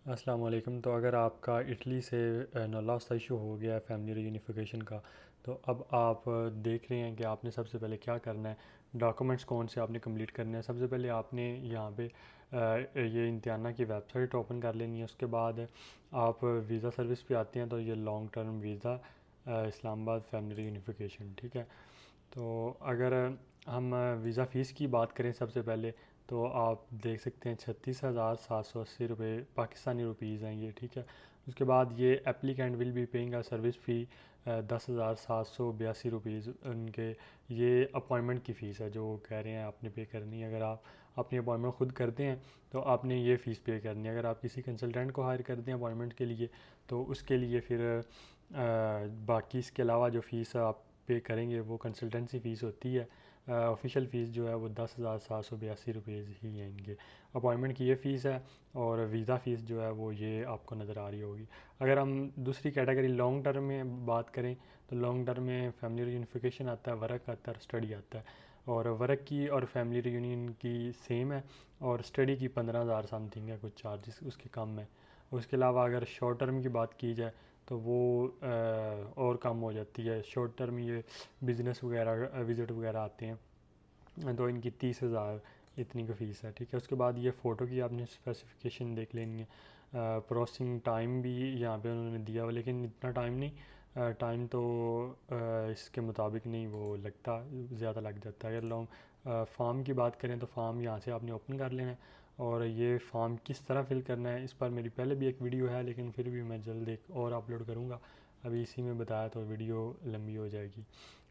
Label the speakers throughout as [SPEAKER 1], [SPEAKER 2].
[SPEAKER 1] अस्सलाम वालेकुम। तो अगर आपका इटली से लॉस इशू हो गया है फैमिली रीयूनिफिकेशन का, तो अब आप देख रहे हैं कि आपने सबसे पहले क्या करना है, डॉक्यूमेंट्स कौन से आपने कंप्लीट करने हैं। सबसे पहले आपने यहाँ पे ये इम्तिहाना की वेबसाइट ओपन कर लेनी है। उसके बाद आप वीज़ा सर्विस पे आते हैं, तो ये long term visa Islamabad family reunification, ठीक है। तो अगर हम वीज़ा फ़ीस की बात करें सबसे पहले, तो आप देख सकते हैं 36,780 रुपये पाकिस्तानी रुपीज़ हैं ये, ठीक है। उसके बाद ये applicant will be paying a service fee 10,782 rupees उनके, ये अपॉइंटमेंट की फ़ीस है जो कह रहे हैं आपने पे करनी है। अगर आप अपनी अपॉइंटमेंट ख़ुद करते हैं तो आपने ये फ़ीस पे करनी है। अगर आप किसी कंसल्टेंट को हायर करते हैं अपॉइंटमेंट के लिए, तो उसके लिए फिर बाकी इसके अलावा जो फ़ीस आप पे करेंगे वो कंसल्टेंसी फ़ीस होती है। ऑफिशियल फ़ीस जो है वो 10,782 रुपीज़ ही है इनके। अपॉइंटमेंट की ये फ़ीस है और वीज़ा फ़ीस जो है वो ये आपको नज़र आ रही होगी। अगर हम दूसरी कैटेगरी लॉन्ग टर्म में बात करें, तो लॉन्ग टर्म में फैमिली रीयूनिफिकेशन आता है, वर्क आता है और स्टडी आता है। और वर्क की और फैमिली रीयूनियन की सेम है, और स्टडी की 15,000 समथिंग है कुछ चार्जेस उसके कम है। उसके अलावा अगर शॉर्ट टर्म की बात की जाए तो वो और कम हो जाती है। शॉर्ट टर्म ये बिज़नेस वगैरह विज़िट वगैरह आते हैं, तो इनकी 30,000 इतनी का फ़ीस है, ठीक है। उसके बाद ये फ़ोटो की आपने स्पेसिफिकेशन देख लेनी है। प्रोसेसिंग टाइम भी यहाँ पे उन्होंने दिया हुआ, लेकिन इतना टाइम नहीं, टाइम तो इसके मुताबिक नहीं वो लगता, ज़्यादा लग जाता है। अगर लॉन्ग फॉर्म की बात करें तो फॉर्म यहाँ से आपने ओपन कर लेना है, और ये फॉर्म किस तरह फ़िल करना है इस पर मेरी पहले भी एक वीडियो है, लेकिन फिर भी मैं जल्द एक और अपलोड करूँगा। अभी इसी में बताया तो वीडियो लंबी हो जाएगी।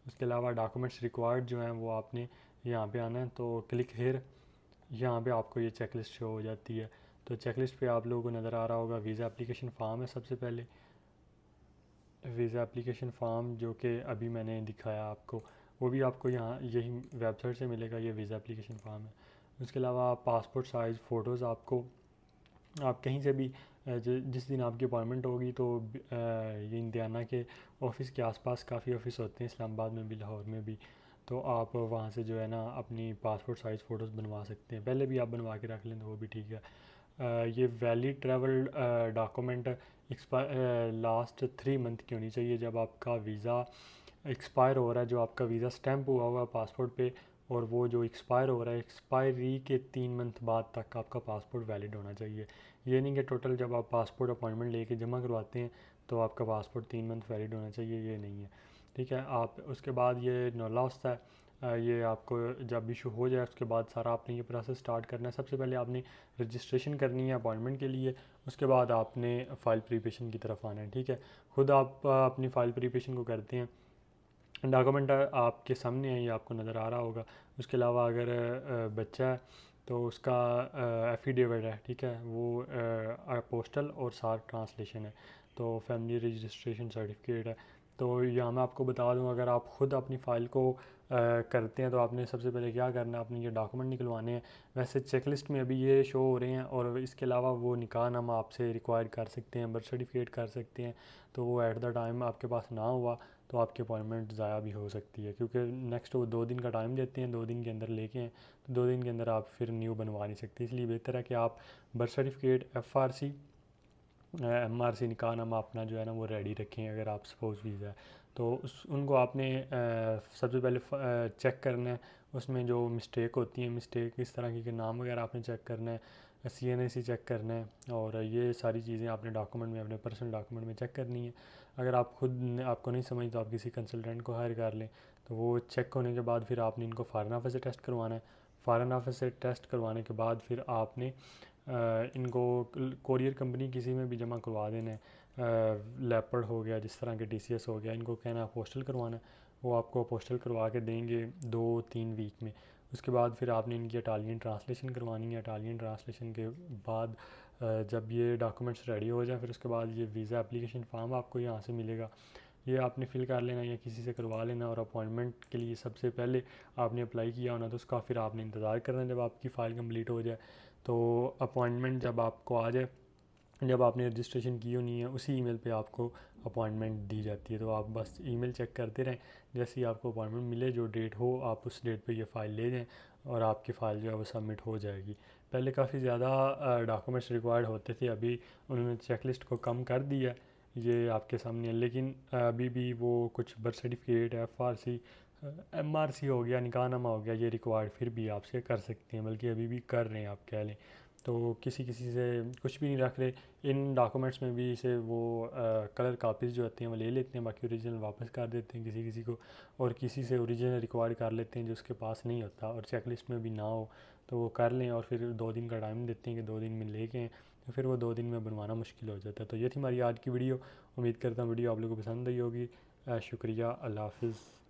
[SPEAKER 1] उसके अलावा डॉक्यूमेंट्स रिक्वायर्ड जो हैं वो आपने यहाँ पे आना है, तो क्लिक हेयर, यहाँ पे आपको ये चेकलिस्ट शो हो जाती है। तो चेकलिस्ट पे आप लोगों को नज़र आ रहा होगा वीज़ा एप्लीकेशन फ़ॉर्म है। सबसे पहले वीज़ा एप्लीकेशन फ़ॉर्म जो कि अभी मैंने दिखाया आपको, वो भी आपको यहाँ यही वेबसाइट से मिलेगा, ये वीज़ा एप्लीकेशन फ़ॉर्म है। उसके अलावा पासपोर्ट साइज़ फ़ोटोज़ आपको, आप कहीं से भी जिस दिन आपकी अपॉइंटमेंट होगी, तो ये इंडियाना के ऑफ़िस के आसपास काफ़ी ऑफ़िस होते हैं, इस्लामाबाद में भी लाहौर में भी। तो आप वहाँ से जो है ना अपनी पासपोर्ट साइज़ फ़ोटोज़ बनवा सकते हैं। पहले भी आप बनवा के रख लें तो वो भी ठीक है। ये valid travel document last 3 month की होनी चाहिए। जब आपका वीज़ा एक्सपायर हो रहा है, जो आपका वीज़ा स्टैम्प हुआ हुआ है पासपोर्ट पे, और वो जो एक्सपायर हो रहा है, एक्सपायरी के 3 मंथ बाद तक आपका पासपोर्ट वैलिड होना चाहिए। ये नहीं कि टोटल जब आप पासपोर्ट अपॉइंटमेंट लेके जमा करवाते हैं तो आपका पासपोर्ट 3 मंथ वैलिड होना चाहिए, ये नहीं है, ठीक है। आप उसके बाद ये नोला होता है, ये आपको जब इशू हो जाए उसके बाद सारा आपने ये प्रोसेस स्टार्ट करना है। सबसे पहले आपने रजिस्ट्रेशन करनी है अपॉइंटमेंट के लिए, उसके बाद आपने फ़ाइल प्रिपरेशन की तरफ आना है, ठीक है। खुद आप अपनी फ़ाइल प्रिपरेशन को करते हैं, डॉक्यूमेंट आपके सामने है, ये आपको नज़र आ रहा होगा। उसके अलावा अगर बच्चा है तो उसका एफिडेविट है, ठीक है, वो पोस्टल और साथ ट्रांसलेशन है, तो फैमिली रजिस्ट्रेशन सर्टिफिकेट है। तो यहाँ मैं आपको बता दूँ, अगर आप ख़ुद अपनी फ़ाइल को करते हैं तो आपने सबसे पहले क्या करना है, अपने ये डॉक्यूमेंट निकलवाने हैं। वैसे चेकलिस्ट में अभी ये शो हो रहे हैं, और इसके अलावा वो निकाहनामा आपसे रिक्वायर कर सकते हैं, बर्थ सर्टिफिकेट कर सकते हैं। तो वो एट द टाइम आपके पास ना हुआ तो आपकी अपॉइंटमेंट ज़ाया भी हो सकती है, क्योंकि नेक्स्ट वो 2 दिन का टाइम देते हैं, 2 दिन के अंदर लेके हैं, तो 2 दिन के अंदर आप फिर न्यू बनवा नहीं सकते। इसलिए बेहतर है कि आप बर्थ सर्टिफिकेट, FRC, MRC निकाहनामा अपना जो है ना वो रेडी रखें। अगर आप सपोज़ वीज़ा है तो उनको आपने सबसे पहले चेक करना है, उसमें जो मिस्टेक होती है, मिस्टेक इस तरह की कि नाम वगैरह आपने चेक करना है, CNAC चेक करना है, और ये सारी चीज़ें आपने डॉक्यूमेंट में, अपने पर्सनल डॉक्यूमेंट में चेक करनी है। अगर आप खुद आपको नहीं समझ तो आप किसी कंसल्टेंट को हायर कर लें। तो वो चेक होने के बाद फिर आपने इनको फ़ॉरेन ऑफिस से टेस्ट करवाना है। फ़ॉरेन ऑफिस से टेस्ट करवाने के बाद फिर आपने इनको कोरियर कंपनी किसी में भी जमा करवा देना है। लेपर्ड हो गया, जिस तरह के TCS हो गया, इनको कहना है पोस्टल करवाना है, वो आपको पोस्टल करवा के देंगे 2-3 वीक में। उसके बाद फिर आपने इनकी इटालियन ट्रांसलेशन करवानी है। इटालियन ट्रांसलेशन के बाद जब ये डॉक्यूमेंट्स रेडी हो जाए, फिर उसके बाद ये वीज़ा एप्लीकेशन फ़ॉर्म आपको यहाँ से मिलेगा, ये आपने फ़िल कर लेना या किसी से करवा लेना। और अपॉइंटमेंट के लिए सबसे पहले आपने अप्लाई किया होना, तो उसका फिर आपने इंतज़ार करना है जब आपकी फ़ाइल कंप्लीट हो जाए। तो अपॉइंटमेंट जब आपको आ जाए, जब आपने रजिस्ट्रेशन की होनी है, उसी ईमेल पे आपको अपॉइंटमेंट दी जाती है। तो आप बस ईमेल चेक करते रहें, जैसे ही आपको अपॉइंटमेंट मिले, जो डेट हो आप उस डेट पे ये फ़ाइल ले जाएं, और आपकी फ़ाइल जो है वो सबमिट हो जाएगी। पहले काफ़ी ज़्यादा डॉक्यूमेंट्स रिक्वायर्ड होते थे, अभी उन्होंने चेकलिस्ट को कम कर दिया, ये आपके सामने है। लेकिन अभी भी वो कुछ बर्थ सर्टिफिकेट, FRC, MRC हो गया, निकाहनामा हो गया, ये रिक्वायर्ड फिर भी आपसे कर सकते हैं, बल्कि अभी भी कर रहे हैं आप कह लें। तो किसी किसी से कुछ भी नहीं रख रहे इन डॉक्यूमेंट्स में भी, से वो कलर कापीज़ जो होती हैं वो ले लेते हैं, बाकी ओरिजिनल वापस कर देते हैं किसी किसी को, और किसी से ओरिजिनल रिक्वायर कर लेते हैं जो उसके पास नहीं होता और चेकलिस्ट में भी ना हो तो वो कर लें, और फिर 2 दिन का टाइम देते हैं कि 2 दिन में लेके आएँ, तो फिर वो 2 दिन में बनवाना मुश्किल हो जाता है। तो ये थी हमारी आज की वीडियो, उम्मीद करता हूँ वीडियो आप लोगों को पसंद आई होगी। शुक्रिया, अल्लाह हाफ़िज़।